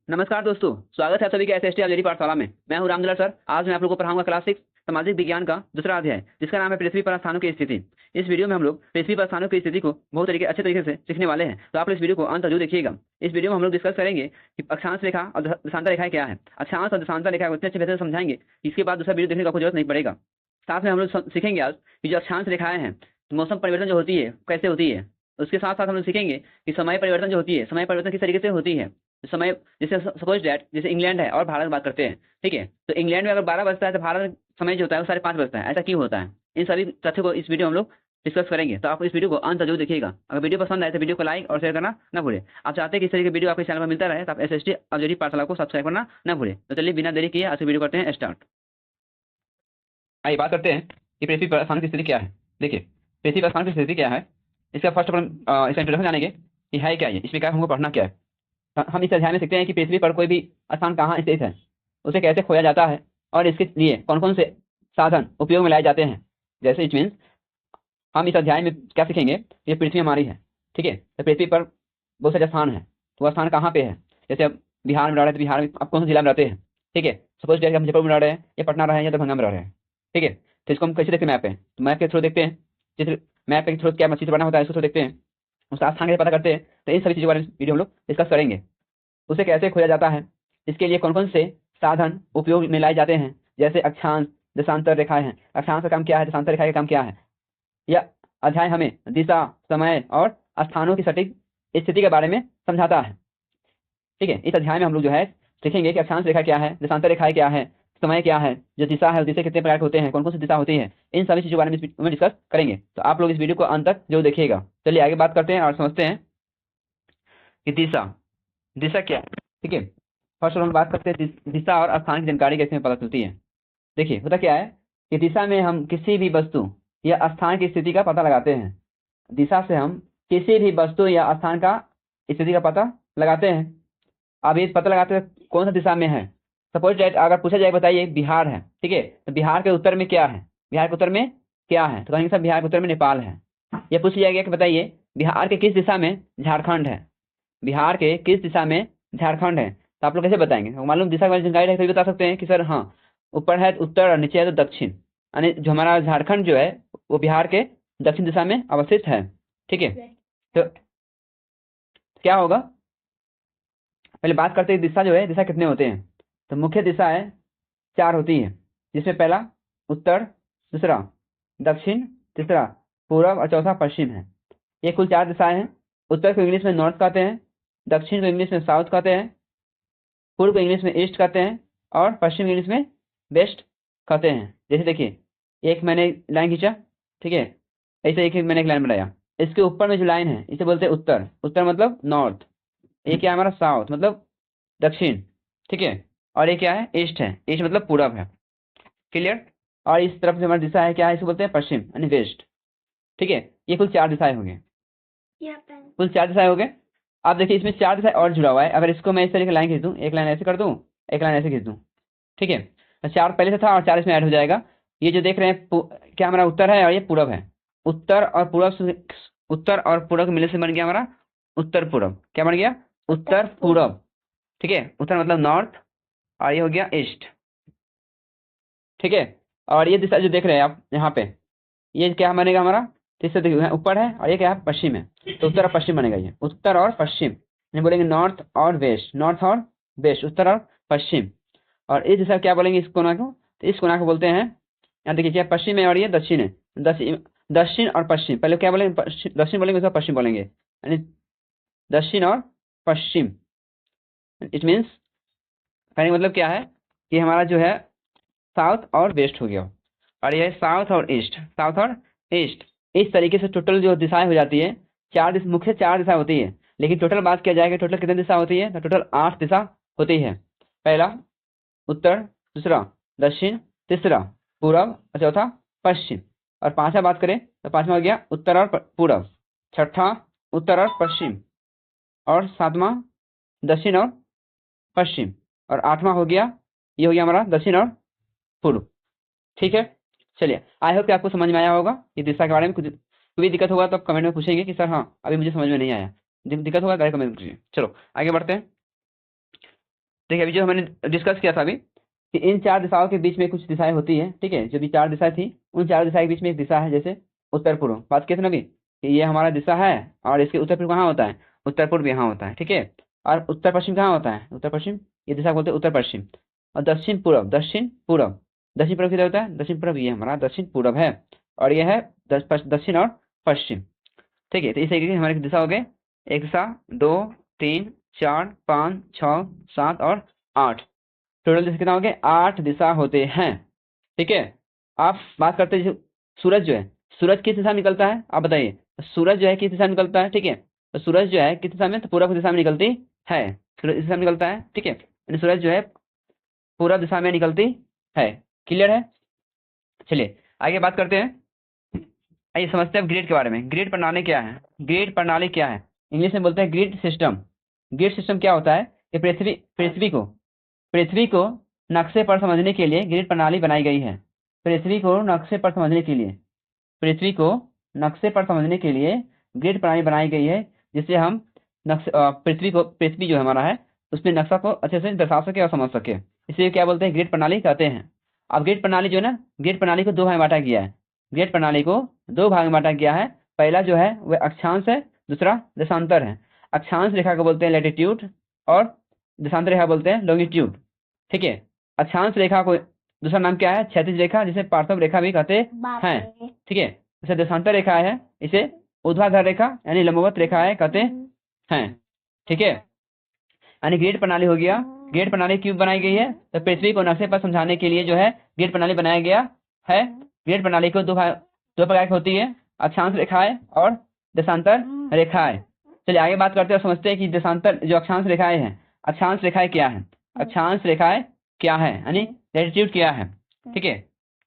नमस्कार दोस्तों, स्वागत है आप सभी का एसएसटी ऑलरेडी पाठशाला में। मैं हूं रामदुलार सर। आज मैं आप लोगों को पढ़ाऊंगा क्लास 6 सामाजिक विज्ञान का दूसरा अध्याय, जिसका नाम है पृथ्वी पर स्थानों की स्थिति। इस वीडियो में हम लोग पृथ्वी पर स्थानों की स्थिति को बहुत अच्छे तरीके से सीखने वाले हैं, तो आप लोग इस वीडियो को अंत तक जरूर देखिएगा। इस वीडियो में हम लोग डिस्कस करेंगे कि अक्षांश रेखा और दशांतर रेखाएं क्या है। अक्षांश और दशांतर रेखा को इतने अच्छे से समझाएंगे कि इसके बाद दूसरा वीडियो देखने का आपको जरूरत नहीं पड़ेगा। साथ में हम लोग सीखेंगे आज कि जो अक्षांश रेखाएं हैं, मौसम परिवर्तन जो होती है कैसे होती है। उसके साथ साथ हम लोग सीखेंगे कि समय परिवर्तन जो होती है, समय परिवर्तन किस तरीके से होती है। समय जैसे सपोज डैट जैसे इंग्लैंड है और भारत की बात करते हैं, ठीक है। तो इंग्लैंड में अगर 12 बजता है तो भारत में समय जो होता है वो 5:30 बजता है। ऐसा क्यों होता है, इन सभी तथ्यों को इस वीडियो में हम लोग डिस्कस करेंगे। तो आप इस वीडियो को अंत तक जरूर देखिएगा। अगर वीडियो पसंद आए तो वीडियो को लाइक और शेयर करना ना भूले। आप चाहते हैं कि इस तरीके की वीडियो आपके चैनल पर मिलता रहे, तो आप एसएसटी ऑलरेडी पाठशाला को सब्सक्राइब करना ना भूले। तो चलिए बिना देरी किए आज वीडियो करते हैं स्टार्ट। आइए बात करते हैं कि पृथ्वी पर स्थान की स्थिति क्या है। देखिए, पृथ्वी पर स्थान की स्थिति क्या है, इसका फर्स्ट अपन इसका इंट्रोडक्शन जानेंगे कि है क्या ये, इसमें क्या हमको पढ़ना क्या है। हम इस अध्याय में सीखते हैं कि पृथ्वी पर कोई भी स्थान कहाँ स्थित है, उसे कैसे खोजा जाता है और इसके लिए कौन कौन से साधन उपयोग में लाए जाते हैं। जैसे इट मीन्स हम इस अध्याय में क्या सीखेंगे, ये पृथ्वी हमारी है, ठीक है। तो पृथ्वी पर बहुत सारे स्थान है, तो वह स्थान कहाँ पे है। जैसे अब बिहार में रह रहे हैं तो बिहार में आप कौन से जिला में रहते हैं, ठीक है। सपोज हम मुजफ्फरपुर में रह रहे हैं या पटना रहे हैं या दरभंगा में रह रहे हैं, ठीक है। तो इसको हम कैसे देखते हैं, मैप पे। तो मैप के थ्रू देखते हैं, जिस मैप के थ्रू क्या चित्र बना होता है उसको थ्रू देखते हैं, उसका स्थान कैसे पता करते हैं। तो इन सभी चीज़ों के बारे में वीडियो हम लोग डिस्कस करेंगे। उसे कैसे खोजा जाता है, इसके लिए कौन कौन से साधन उपयोग में लाए जाते हैं। जैसे अक्षांश दशांतर रेखाएं हैं, अक्षांश का काम क्या है, दशांतर रेखा का काम क्या है। यह अध्याय हमें दिशा, समय और स्थानों की सटीक स्थिति के बारे में समझाता है, ठीक है। इस अध्याय में हम लोग जो है सीखेंगे कि अक्षांश रेखा क्या है, दशांतर रेखाएं क्या है, समय क्या है, जो दिशा है दिशा कितने प्रकार के होते हैं, कौन कौन सी दिशा होती है। इन सभी चीजों के बारे में डिस्कस करेंगे। तो आप लोग इस वीडियो को अंत तक जो देखिएगा। चलिए आगे बात करते हैं और समझते हैं कि दिशा दिशा क्या है, ठीक है। फर्स्ट हम बात करते हैं दिशा और स्थान की जानकारी कैसे पता चलती है। देखिए होता क्या है कि दिशा में हम किसी भी वस्तु या स्थान की स्थिति का पता लगाते हैं। दिशा से हम किसी भी वस्तु या स्थान का स्थिति का पता लगाते हैं। अब ये पता लगाते हैं कौन सा दिशा में है। सपोज दैट अगर पूछा जाए बताइए बिहार है, ठीक है। तो बिहार के उत्तर में क्या है, बिहार के उत्तर में क्या है, तो कहेंगे सर बिहार के उत्तर में नेपाल है। ये पूछ लिया गया कि बताइए बिहार के किस दिशा में झारखंड है, बिहार के किस दिशा में झारखंड है। तो आप लोग कैसे बताएंगे, मालूम दिशा की जानकारी है तो बता सकते हैं कि सर हाँ ऊपर है तो उत्तर और नीचे है तो दक्षिण, यानी जो हमारा झारखंड जो है वो बिहार के दक्षिण दिशा में अवस्थित है, ठीक है। तो क्या होगा, पहले बात करते हैं दिशा जो है, दिशा कितने होते हैं। तो मुख्य दिशा है 4 होती है, जिसमें पहला उत्तर, दूसरा दक्षिण, तीसरा पूर्व और चौथा पश्चिम है। ये कुल 4 दिशाएं हैं। उत्तर को इंग्लिश में नॉर्थ कहते हैं, दक्षिण को इंग्लिश में साउथ कहते हैं, पूर्व को इंग्लिश में ईस्ट कहते हैं और पश्चिम इंग्लिश में वेस्ट कहते हैं। जैसे देखिए एक मैंने लाइन खींचा, ठीक है, ऐसे एक मैंने एक लाइन बनाया, इसके ऊपर में जो लाइन है इसे बोलते हैं उत्तर, उत्तर मतलब नॉर्थ। ये क्या है हमारा साउथ मतलब दक्षिण, ठीक है। और ये क्या है ईस्ट है, ईस्ट मतलब पूरब है, क्लियर। और इस तरफ से हमारी दिशा है क्या है, इसे बोलते हैं पश्चिम यानी वेस्ट, ठीक है। ये कुल 4 दिशाएं हो गई, कुल 4 दिशाएं हो गए। अब देखिए इसमें 4 दिशाएं और जुड़ा हुआ है। अगर इसको मैं इस तरीके लाइन खींच दूं, एक लाइन ऐसे कर दूं, एक लाइन ऐसे खींच दूं, ठीक है। तो 4 पहले से था और 4 इसमें ऐड हो जाएगा। ये जो देख रहे हैं क्या हमारा उत्तर है और ये पूरब है। उत्तर और पूरब, उत्तर और पूरब मिलने से बन गया हमारा उत्तर पूरब। क्या बन गया, उत्तर पूरब, ठीक है। उत्तर मतलब नॉर्थ और ये हो गया ईस्ट, ठीक है। और ये दिशा जो देख रहे हैं आप यहाँ पे, ये क्या बनेगा हमारा, इससे देखिए ऊपर है और ये क्या है पश्चिम है, तो उत्तर और पश्चिम बनेगा। ये उत्तर और पश्चिम, नहीं बोलेंगे नॉर्थ और वेस्ट, नॉर्थ और वेस्ट, उत्तर और पश्चिम। और इस दिशा क्या बोलेंगे इस कोना को, तो इस कोना को बोलते हैं, यहाँ देखिए क्या पश्चिम है और ये दक्षिण है। दक्षिण और पश्चिम, पहले क्या बोलेंगे दक्षिण बोलेंगे उसका पश्चिम बोलेंगे, यानी दक्षिण और पश्चिम। इट मीन्स कहने का मतलब क्या है कि हमारा जो है साउथ और वेस्ट हो गया, और यह साउथ और ईस्ट, साउथ और ईस्ट। इस तरीके से टोटल जो दिशाएं हो जाती है, मुख्य 4 दिशा होती है। लेकिन टोटल बात किया जाएगा टोटल कितनी दिशा होती है, तो टोटल 8 दिशा होती है। पहला उत्तर, दूसरा दक्षिण, तीसरा पूरब और चौथा पश्चिम। और पांचवा बात करें तो पांचवा हो गया उत्तर और पूरब, छठा उत्तर और पश्चिम, और सातवां दक्षिण और पश्चिम, और आठवां हो गया, ये हो गया हमारा दक्षिण और पूर्व, ठीक है। चलिए आई होप कि आपको समझ में आया होगा। ये दिशा के बारे में कुछ भी दिक्कत होगा तो आप कमेंट में पूछेंगे कि सर हाँ अभी मुझे समझ में नहीं आया, दिक्कत होगा डायरेक्ट कमेंट कीजिए। चलो आगे बढ़ते हैं। देखिए अभी जो हमने डिस्कस किया था अभी कि इन 4 दिशाओं के बीच में कुछ दिशाएं होती है, ठीक है। जो भी 4 दिशाएं थी उन 4 दिशाओं के बीच में एक दिशा है, जैसे उत्तर पूर्व। बात किए थे ना अभी कि ये हमारा दिशा है और इसके उत्तर पूर्व कहाँ होता है, उत्तर पूर्व यहाँ होता है, ठीक है। और उत्तर पश्चिम कहाँ होता है, उत्तर पश्चिम, ये दिशा बोलते हैं उत्तर पश्चिम। और दक्षिण पूर्व, दक्षिण पूर्व, दक्षिण पूर्व किधर होता है, दक्षिण पूर्व ये हमारा दक्षिण पूर्व है, और ये है दक्षिण और पश्चिम, ठीक है। तो इस तरीके की हमारी दिशा हो गए, एक दिशा, 2 3 4 5 6 7 और 8, टोटल दिशा कितना हो गए, 8 दिशा होते हैं, ठीक है। आप बात करते हैं सूरज जो है, सूरज किस दिशा में निकलता है, आप बताइए। सूरज जो है किस दिशा में निकलता है, ठीक है। तो सूरज जो है किस दिशा में, तो पूर्व दिशा में निकलती है, सूरज इस दिशा में निकलता है, ठीक है। यानी सूरज जो है पूर्व दिशा में निकलती है, क्लियर है। चलिए आगे बात करते हैं, आइए समझते हैं ग्रिड के बारे में। ग्रिड प्रणाली क्या है, ग्रिड प्रणाली क्या है, इंग्लिश में बोलते हैं ग्रिड सिस्टम। ग्रिड सिस्टम क्या होता है कि पृथ्वी को नक्शे पर समझने के लिए ग्रिड प्रणाली बनाई गई है। पृथ्वी को नक्शे पर समझने के लिए, पृथ्वी को नक्शे पर समझने के लिए ग्रिड प्रणाली बनाई गई है, जिससे हम पृथ्वी जो हमारा है उसमें नक्शा को अच्छे से दर्शा सके और समझ सके, इसलिए क्या बोलते हैं, ग्रिड प्रणाली कहते हैं। अब ग्रिड प्रणाली जो है ना, ग्रिड प्रणाली को 2 भाग में बांटा गया है। ग्रिड प्रणाली को 2 भाग में बांटा गया है। पहला जो है वह अक्षांश है, दूसरा देशांतर है। अक्षांश रेखा को बोलते हैं लैटिट्यूड और देशांतर रेखा बोलते हैं लॉन्गिट्यूड, ठीक है। अक्षांश रेखा को दूसरा नाम क्या है, क्षैतिज रेखा, जिसे पार्श्व रेखा भी कहते हैं, ठीक है। जैसे देशांतर रेखा है इसे ऊर्ध्वाधर रेखा यानी लंबवत रेखा है कहते हैं, ठीक है। यानी ग्रिड प्रणाली हो गया। ग्रिड प्रणाली क्यों बनाई गई है, तो पृथ्वी को नक्शे पर समझाने के लिए जो है ग्रिड प्रणाली बनाया गया है। ग्रिड प्रणाली को 2 प्रकार की होती है, अक्षांश रेखाएं और देशांतर रेखाएं। चलिए आगे बात करते हैं, समझते हैं कि देशांतर जो अक्षांश रेखाएं हैं, अक्षांश रेखाएं क्या है, अक्षांश रेखाएं क्या है, यानी लैटिट्यूड क्या है, ठीक है।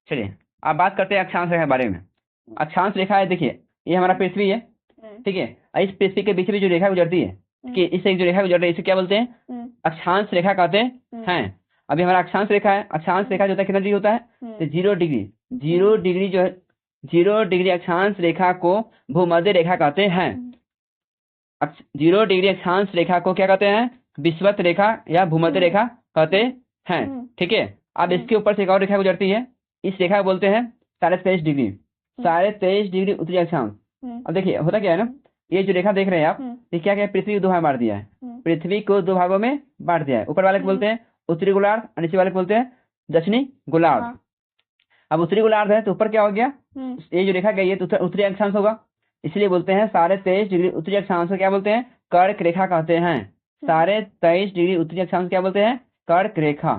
चलिए आप बात करते हैं अक्षांश रेखा के बारे में। अक्षांश रेखाएं देखिए, ये हमारा पृथ्वी है, ठीक है। इस पृथ्वी के बीच में जो रेखा गुजरती है, कि इससे जो रेखा गुजर रही है इसे क्या बोलते हैं, अक्षांश रेखा कहते हैं। अभी हमारा अक्षांश रेखा है, अक्षांश रेखा जो होता है कितना डिग्री होता है, तो 0 डिग्री, 0 डिग्री जो है 0 डिग्री अक्षांश रेखा को भूमध्य रेखा कहते हैं। 0 डिग्री अक्षांश रेखा को क्या कहते हैं, विषुवत रेखा या भूमध्य रेखा कहते हैं, ठीक है। अब इसके ऊपर से एक और रेखा गुजरती है, इस रेखा को बोलते हैं 23.5 डिग्री, 23.5 डिग्री उत्तरी अक्षांश। अब देखिए होता क्या है ना, ये जो रेखा देख रहे हैं आप, ये क्या क्या पृथ्वी को 2 भाग बांट दिया है, पृथ्वी को 2 भागों में बांट दिया है। ऊपर वाले को बोलते हैं उत्तरी गोलार्ध और नीचे वाले को बोलते हैं दक्षिणी गोलार्ध। अब उत्तरी गोलार्ध है तो ऊपर क्या हो गया, ये जो रेखा गई है तो उत्तरी अक्षांश होगा, इसलिए बोलते हैं 23.5 डिग्री उत्तरी अक्षांश को क्या बोलते हैं, कर्क रेखा कहते हैं। 23.5 डिग्री उत्तरी अक्षांश क्या बोलते हैं, कर्क रेखा,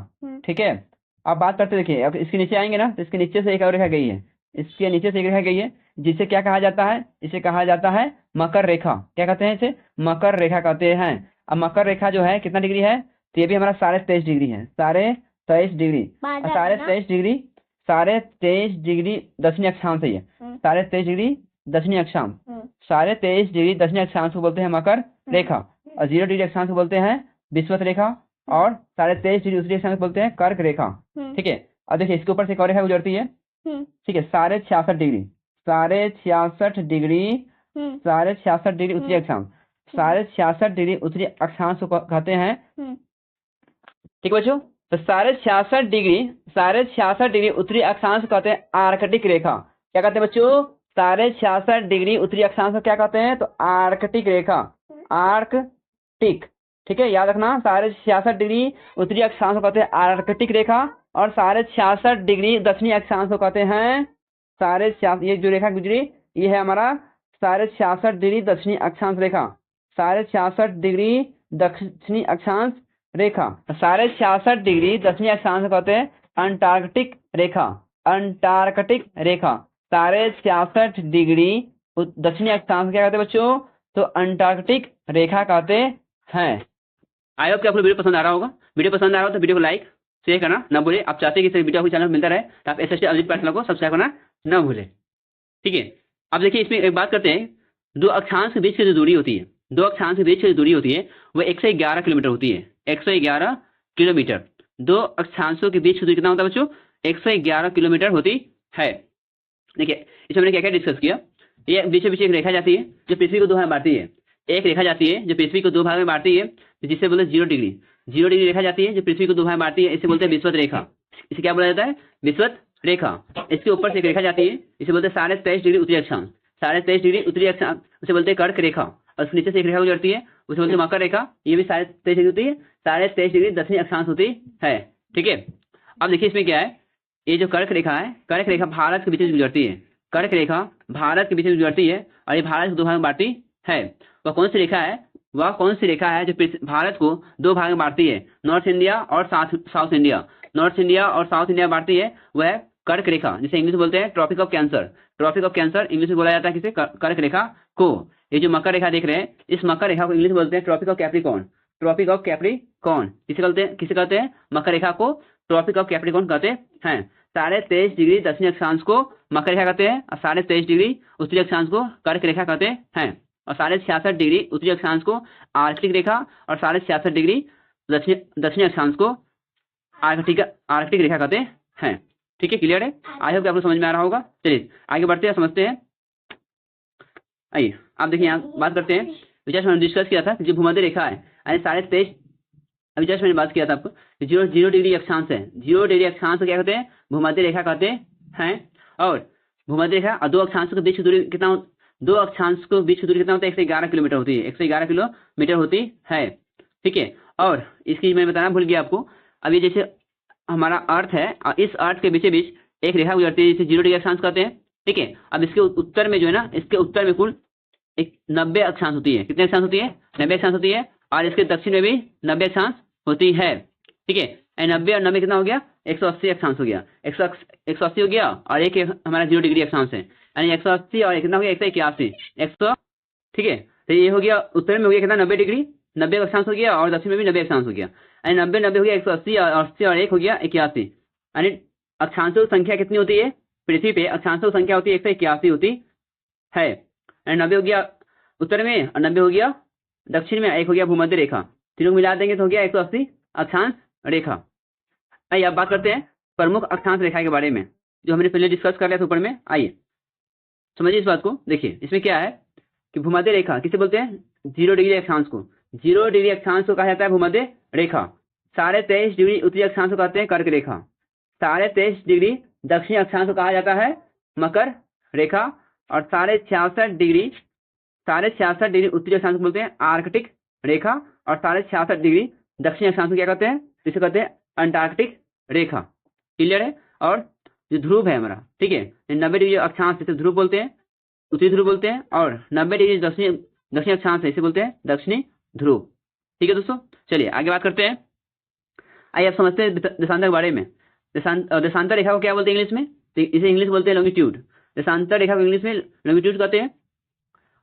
ठीक है। अब बात करते देखिए, अब इसके नीचे आएंगे ना, तो इसके नीचे से एक और रेखा गई है, इसके नीचे से एक रेखा गई है, जिसे क्या कहा जाता है, इसे कहा जाता है मकर रेखा। क्या कहते हैं इसे, मकर रेखा कहते हैं। अब मकर रेखा जो है कितना डिग्री है, तो ये भी हमारा 23.5 डिग्री है, 23.5 डिग्री, 23.5 डिग्री, 23.5 डिग्री दक्षिणी अक्षांश है ये, 23.5 डिग्री दक्षिणी अक्षांश, 23.5 डिग्री दक्षिणी अक्षांश को बोलते हैं मकर रेखा, और 0 डिग्री अक्षांश को बोलते हैं विषुवत रेखा, और 23.5 डिग्री उत्तरी अक्षांश को बोलते हैं कर्क रेखा, ठीक है। अब देखिए इसके ऊपर से एक और रेखा गुजरती है, ठीक है, 66.5 डिग्री, 66.5 डिग्री, 66.5 डिग्री उत्तरी अक्षांश, 66.5 डिग्री उत्तरी अक्षांश को कहते हैं, ठीक बच्चों। तो 66.5 डिग्री, 66.5 डिग्री उत्तरी अक्षांश कहते हैं आर्कटिक रेखा। क्या कहते हैं बच्चों, 66.5 डिग्री उत्तरी अक्षांश को क्या कहते हैं, तो आर्कटिक रेखा, आर्कटिक, ठीक है, याद रखना। 66.5 डिग्री उत्तरी अक्षांश को कहते हैं आर्कटिक रेखा, और 66.5 डिग्री दक्षिणी अक्षांश को कहते हैं 66, ये जो रेखा गुजरी ये है हमारा 66.5 डिग्री दक्षिणी अक्षांश रेखा, 66.5 डिग्री दक्षिणी अक्षांश रेखा, 66.5 डिग्री दक्षिणी अक्षांश कहते हैं अंटार्कटिक रेखा, अंटार्कटिक रेखा, 66.5 डिग्री दक्षिणी अक्षांश क्या कहते हैं बच्चों, तो अंटार्कटिक रेखा कहते हैं। आई होप कि आपको वीडियो पसंद आ रहा होगा। वीडियो पसंद आ रहा हो तो वीडियो को लाइक शेयर करना ना भूले। आप चाहते हैं कि इस वीडियो को चैनल मिलता रहे तो आप एसएसटी अभिजीत पाठशाला को सब्सक्राइब करना ना भूले, ठीक है। अब देखिए इसमें एक बात करते हैं, 2 अक्षांश के बीच की जो दूरी होती है, 2 अक्षांश के बीच की जो दूरी होती है वह 111 किलोमीटर होती है, 111 किलोमीटर। 2 अक्षांशों के बीच की दूरी कितना होता है बच्चों, 111 किलोमीटर होती है। देखिए इसमें हमने क्या क्या डिस्कस किया, ये बीचों बीच एक रेखा जाती है जो पृथ्वी को 2 भाग में बांटती है, एक रेखा जाती है जो पृथ्वी को 2 भाग में बांटती है, जिससे बोलते 0 डिग्री। जीरो डिग्री रेखा जाती है जो पृथ्वी को दो भाग बांटती है, इसे बोलते हैं विषुवत रेखा। इसे क्या बोला जाता है? विषुवत रेखा। इसके ऊपर से एक रेखा जाती है, इसे बोलते हैं 23.5 डिग्री उत्तरी अक्षांश। 23.5 डिग्री उत्तरी अक्षांश उसे बोलते हैं कर्क रेखा। और उसके नीचे से एक रेखा गुजरती है, उसे बोलते हैं मकर रेखा। ये भी 23.5 डिग्री होती है, 23.5 डिग्री दक्षिणी अक्षांश होती है। ठीक है, अब देखिए इसमें क्या है, ये जो कर्क रेखा है, कर्क रेखा भारत के बीच में गुजरती है। कर्क रेखा भारत के बीच में गुजरती है और ये भारत को दो भाग में बांटती है। वह कौन सी रेखा है? वह कौन सी रेखा है जो भारत को दो भाग में बांटती है? नॉर्थ इंडिया और साउथ इंडिया। नॉर्थ इंडिया और साउथ इंडिया बांटती है, वह कर्क रेखा, जिसे इंग्लिश में बोलते हैं Tropic of Cancer. Tropic of Cancer English में बोला जाता है किसे? कर्क रेखा को। ये जो मकर रेखा देख रहे हैं, इस मकर रेखा को इंग्लिश में बोलते हैं Tropic of Capricorn. Tropic of Capricorn किसे कहते हैं? मकर रेखा को ट्रॉपिक ऑफ कैप्रिकॉर्न कहते हैं। 23.5 डिग्री दक्षिणी अक्षांश को मकर रेखा कहते हैं और 23.5 डिग्री उत्तरी अक्षांश को कर्क रेखा कहते हैं। और 66.5 डिग्री उत्तरी अक्षांश को आर्कटिक रेखा और 66.5 डिग्री दक्षिणी अक्षांश को आर्कटिक रेखा कहते हैं। ठीक है, क्लियर है? आई होप कि आपको समझ में आ रहा होगा। चलिए आगे बढ़ते हैं, समझते हैं। आइए आप देखिए, यहाँ बात करते हैं। जस्ट मैंने डिस्कस किया था कि जो भूमध्य रेखा है, यानी 23.5, अभी जस्ट मैंने बात किया था आपको, जीरो डिग्री अक्षांश है। 0 डिग्री अक्षांश को क्या कहते हैं? भूमध्य रेखा कहते हैं। और भूमध्य रेखा और दो अक्षांशों के बीच की दूरी कितना? दो अक्षांश के बीच की दूरी कितना होता है? 111 किलोमीटर होती है। 111 किलोमीटर होती है। ठीक है, और इसकी मैं बताना भूल गया आपको। अब ये जैसे हमारा अर्थ है और इस अर्थ के बीच बीच एक रेखा गुजरती है, जिसे 0 डिग्री अक्षांश कहते हैं। ठीक है, अब इसके उत्तर में जो है ना, इसके उत्तर में कुल 90 अक्षांश होती है। कितने अक्षांश होती है? 90 अक्षांश होती है। और इसके दक्षिण में भी 90 अक्षांश होती है। ठीक है, 90 और 90 कितना हो गया? 180 अक्षांश हो गया। 180 हो गया और एक हमारा 0 डिग्री अक्षांश है, यानी 180 और कितना हो गया? 181। 100। ठीक है, तो ये हो गया उत्तर में हो गया कितना? 90 डिग्री, 90 अक्षांश हो गया और दक्षिण में भी 90 अक्षांश हो गया, यानी 90 हो गया 180 और 80 और 1 हो गया 81। यानी अक्षांशों की संख्या कितनी होती है? पृथ्वी पे अक्षांशों की संख्या होती है 181 होती है। 90 हो गया उत्तर में और 90 हो गया दक्षिण में, 1 हो गया भूमध्य रेखा। तीनों को मिला देंगे तो हो गया 180 अक्षांश रेखा। आइए अब बात करते हैं प्रमुख अक्षांश रेखा के बारे में, जो हमने पहले डिस्कस कर लिया था ऊपर में। आइए समझिए इस बात को। देखिए इसमें क्या है कि भूमध्य रेखा किसे बोलते हैं? 0 डिग्री अक्षांश को। 0 डिग्री अक्षांश को कहा जाता है भूमध्य रेखा। 23.5 डिग्री उत्तरी अक्षांश को कहते हैं कर्क रेखा। 23.5 डिग्री दक्षिणी अक्षांश को कहा जाता है मकर रेखा। और 66.5 डिग्री उत्तरी अक्षांश को बोलते हैं आर्कटिक रेखा। और 66.5 डिग्री दक्षिणी अक्षांश को क्या कहते हैं? जिसे कहते हैं अंटार्कटिक रेखा। क्लियर है? और जो ध्रुव है हमारा, ठीक है, 90 डिग्री अक्षांश इसे ध्रुव बोलते हैं, उत्तरी ध्रुव बोलते हैं। और 90 डिग्री दक्षिणी अक्षांश है, इसे बोलते हैं दक्षिणी ध्रुव। ठीक है दोस्तों, चलिए आगे बात करते हैं। आइए आप समझते हैं देशांतर के बारे में। देशांतर रेखा को क्या बोलते हैं इंग्लिश में? इसे इंग्लिश बोलते हैं लॉन्गिट्यूड। देशांतर रेखा को इंग्लिश में लॉन्गिट्यूड कहते हैं।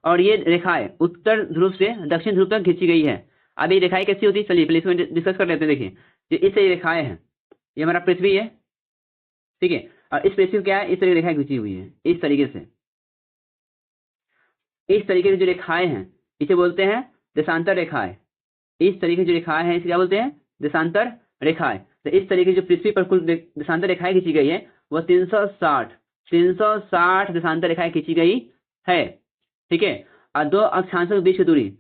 और ये रेखाएं उत्तर ध्रुव से दक्षिण ध्रुव तक खींची गई है। अब ये रेखाएं कैसी होती है? चलिए पहले इसमें डिस्कस कर लेते हैं। देखिए जो इस रेखाएं हैं, ये हमारा पृथ्वी है, ठीक है, और इस पृथ्वी क्या है? इस तरह रेखाएं खींची हुई है, इस तरीके से। इस तरीके की जो रेखाएं हैं इसे बोलते हैं देशांतर रेखाएं। इस तरीके की जो रेखाएं हैं इसे क्या बोलते हैं? देशांतर रेखाएं। तो इस तरीके जो पृथ्वी पर कुल देशांतर रेखाएं खींची गई है वह 360 देशांतर रेखाएं खींची गई है। ठीक है, और दो अक्षांशों के बीच की दूरी,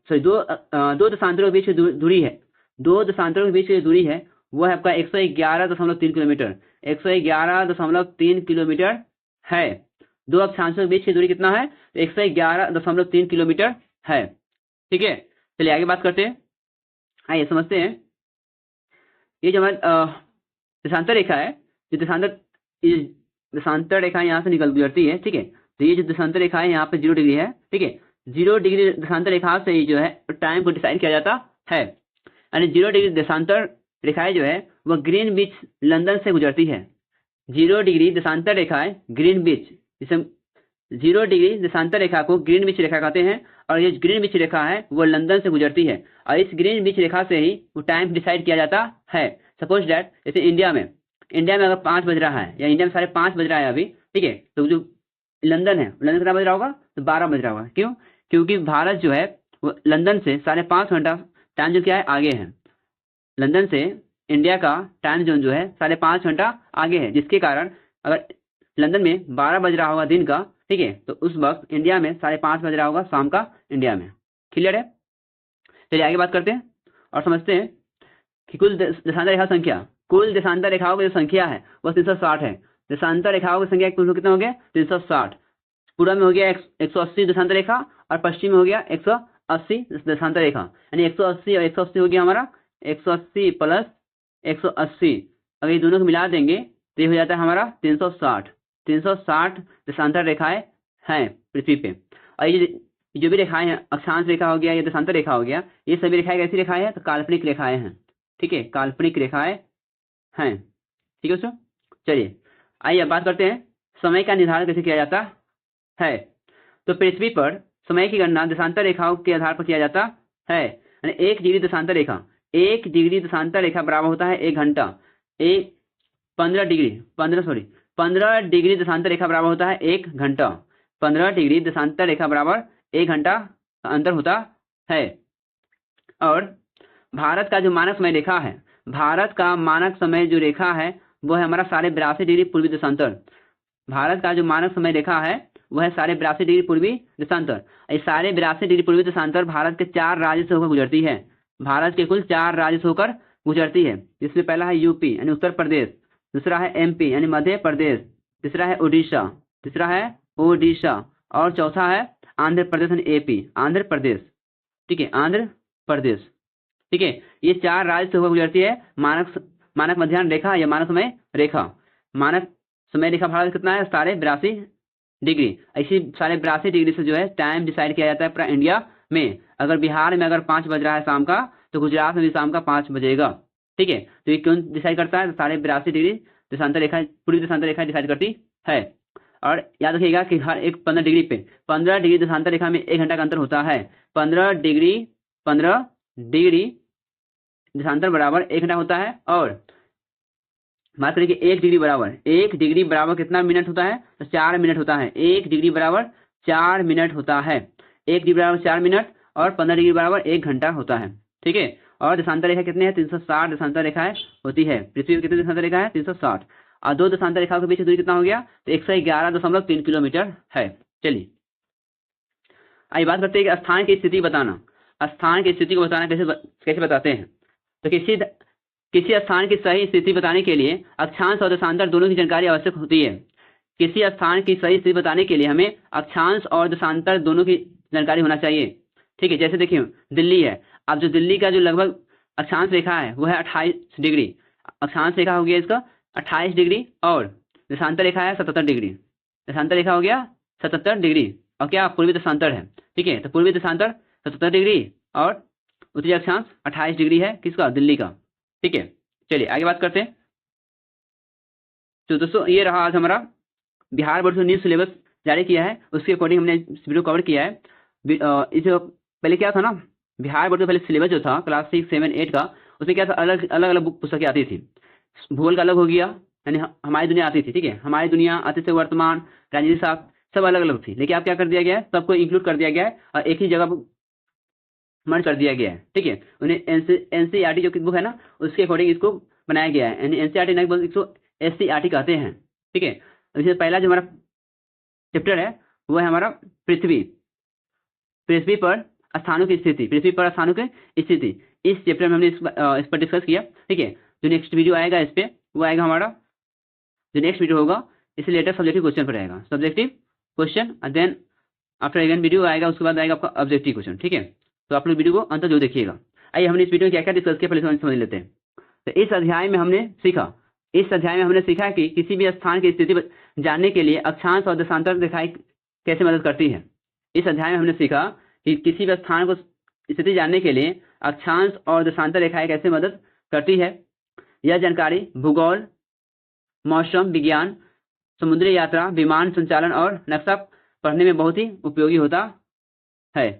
दो देशांतरों के बीच की दूरी है, 2 देशांतरों के बीच की दूरी है वो है आपका 111.3 किलोमीटर। 111.3 किलोमीटर है। 2 अक्षांशों के बीच की दूरी कितना है? 111.3 किलोमीटर है। ठीक है, चलिए आगे बात करते हैं। आइए समझते हैं। ये जो हमारा देशांतर रेखा है, जो देशांतर रेखा यहाँ से निकल गुजरती है, ठीक है, तो ये जो देशांतर रेखा है यहाँ पे 0 डिग्री है। ठीक है, 0 डिग्री देशांतर रेखा से ही जो है टाइम को डिसाइड किया जाता है। यानी 0 डिग्री देशांतर रेखाएं जो है वह ग्रीनविच लंदन से गुजरती है। 0 डिग्री देशांतर रेखाएं ग्रीनविच, जिसे 0 डिग्री देशांतर रेखा को ग्रीनविच रेखा कहते हैं। और ये ग्रीनविच रेखा है वो लंदन से गुजरती है और इस ग्रीनविच रेखा से ही वो टाइम डिसाइड किया जाता है। सपोज दैट जैसे इंडिया में अगर 5 बज रहा है या इंडिया में 5:30 बज रहा है अभी, ठीक है, तो जो लंदन है, लंदन कितना बज रहा होगा? तो 12 बज रहा होगा। क्यों? क्योंकि भारत जो है वो लंदन से 5.5 घंटा टाइम जो क्या है आगे है। लंदन से इंडिया का टाइम जोन जो है 5.5 घंटा आगे है, जिसके कारण अगर लंदन में 12 बज रहा होगा दिन का, ठीक है, तो उस वक्त इंडिया में 5:30 बज रहा होगा शाम का इंडिया में। क्लियर है? चलिए आगे बात करते हैं और समझते हैं कि कुल देशांतर रेखा संख्या, कुल देशांतर रेखाओं की जो संख्या है वह 360 है। देशांतर रेखाओं की संख्या कुल कितना हो गया 360। पूर्व में हो गया 180 देशांतर रेखा और पश्चिम में हो गया 180 देशांतर रेखा, यानी 180 और 180 हो गया हमारा 180 प्लस 180। अगर ये दोनों को मिला देंगे तो ये हो जाता है हमारा 360। 360 देशांतर रेखाएं हैं पृथ्वी पे। और ये जो भी रेखाएं हैं, अक्षांश रेखा हो गया या देशांतर रेखा हो गया, ये सभी रेखाएं कैसी रेखाएं हैं तो काल्पनिक रेखाएं हैं। ठीक है, काल्पनिक रेखाएं हैं। ठीक है दोस्तों, चलिए आइए अब बात करते हैं समय का निर्धारण कैसे किया जाता है। तो पृथ्वी पर समय की गणना देशांतर रेखाओं के आधार पर किया जाता है। यानी 1 डिग्री देशांतर रेखा, 1 डिग्री देशांतर रेखा बराबर होता है 1 घंटा। 15 डिग्री देशांतर रेखा बराबर होता है 1 घंटा। 15 डिग्री देशांतर रेखा बराबर 1 घंटा का अंतर होता है। और भारत का जो मानक समय रेखा है, भारत का मानक समय जो रेखा है वो है हमारा 82.5 डिग्री पूर्वी देशांतर। भारत का जो मानक समय रेखा है वह है 82.5 डिग्री पूर्वी देशांतर। ये 82.5 डिग्री पूर्वी देशांतर भारत के 4 राज्य से होकर गुजरती है। भारत के कुल 4 राज्य से होकर गुजरती है, जिसमें पहला है यूपी यानी उत्तर प्रदेश, दूसरा है एमपी यानी मध्य प्रदेश, तीसरा है ओडिशा और चौथा है आंध्र प्रदेश यानी एपी, आंध्र प्रदेश। ठीक है, आंध्र प्रदेश। ठीक है, ये 4 राज्य से होकर गुजरती है मानक मध्याह्न रेखा या मानक समय रेखा। मानक समय रेखा भारत कितना है 82.5 डिग्री। ऐसी 82.5 डिग्री से जो है टाइम डिसाइड किया जाता है पूरा इंडिया में। अगर बिहार में अगर 5 बज रहा है शाम का तो गुजरात में भी शाम का 5 बजेगा। ठीक है, तो ये क्यों डिसाइड करता है 82.5 डिग्री देशांतर रेखा, पूर्वी देशांतर रेखा डिसाइड करती है। और याद रखिएगा कि हर एक 15 डिग्री पे 15 डिग्री देशांतर रेखा में 1 घंटा का अंतर होता है। 15 डिग्री देशांतर बराबर 1 घंटा होता है। और बात करें कि 1 डिग्री बराबर कितना मिनट होता है तो 4 मिनट होता है। 1 डिग्री बराबर 4 मिनट होता है। 1 डिग्री बराबर 4 मिनट और 15 डिग्री बराबर 1 घंटा होता है। ठीक है, और देशांतर रेखा कितने हैं 360 देशांतर रेखाएं होती है। पृथ्वी पर कितने देशांतर रेखा है 360। और 2 देशांतर रेखाओं के बीच दूरी कितना हो गया तो 111.3 किलोमीटर है। चलिए आइए बात करते हैं कि स्थान की स्थिति बताना। स्थान की स्थिति को बताना कैसे बताते हैं। तो किसी स्थान की सही स्थिति बताने के लिए अक्षांश और देशांतर दोनों की जानकारी आवश्यक होती है। किसी स्थान की सही स्थिति बताने के लिए हमें अक्षांश और देशांतर दोनों की जानकारी होना चाहिए। ठीक है, जैसे देखिए दिल्ली है, अब जो दिल्ली का जो लगभग अक्षांश रेखा है वो है 28 डिग्री। अक्षांश रेखा हो गया इसका 28 डिग्री और देशांतर रेखा है 77 डिग्री। देशांतर रेखा हो गया 77 डिग्री और क्या पूर्वी देशांतर है। ठीक है, तो पूर्वी देशांतर 77 डिग्री और उत्तरी अक्षांश 28 डिग्री है किसका दिल्ली का। ठीक है, चलिए आगे बात करते हैं। तो दोस्तों ये रहा आज हमारा बिहार बोर्ड से न्यू सिलेबस जारी किया है, उसके अकॉर्डिंग हमने इस वीडियो कवर किया है। इस पहले क्या था ना, बिहार बोर्ड का पहले सिलेबस जो था क्लास 6, 7, 8 का, उसमें क्या था अलग अलग बुक पुस्तकें आती थी। भूगोल का अलग हो गया यानी हमारी दुनिया आती थी। ठीक है, हमारी दुनिया आती थी, वर्तमान, राजनीति शास्त्र सब अलग अलग थी, लेकिन अब क्या कर दिया गया है सबको इंक्लूड कर दिया गया है और एक ही जगह मर्ज कर दिया गया है। ठीक है, उन्हें एनसीईआरटी जो बुक है ना उसके अकॉर्डिंग इसको बनाया गया है, यानी एनसीईआरटी नहीं बोलते इसको एससीईआरटी कहते हैं। ठीक है, इसमें पहला जो हमारा चैप्टर है वो है हमारा पृथ्वी पर स्थानों की स्थिति। पृथ्वी पर स्थानों की स्थिति इस चैप्टर में हमने इस पर डिस्कस किया। ठीक है, जो नेक्स्ट वीडियो आएगा इस पे वो आएगा हमारा, जो नेक्स्ट वीडियो होगा इसे लेटर सब्जेक्टिव क्वेश्चन पर रहेगा, subjective question. Then after again video आएगा, उसके बाद आएगा आपका ऑब्जेक्टिव क्वेश्चन। ठीक है, तो आप लोग वीडियो को अंत जरूर देखिएगा। आइए हमने इस वीडियो में क्या क्या डिस्कस किया पहले समझ लेते हैं। तो इस अध्याय में हमने सीखा कि किसी भी स्थान की स्थिति जानने के लिए अक्षांश और देशांतर रेखाएं कैसे मदद करती है। इस अध्याय में हमने सीखा कि किसी भी स्थान को स्थिति जानने के लिए अक्षांश और देशांतर रेखाएं कैसे मदद करती है। यह जानकारी भूगोल, मौसम विज्ञान, समुद्री यात्रा, विमान संचालन और नक्शा पढ़ने में बहुत ही उपयोगी होता है।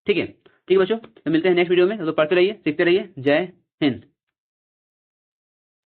ठीक है बच्चों, तो मिलते हैं नेक्स्ट वीडियो में। तो पढ़ते रहिए, सीखते रहिए। जय हिंद।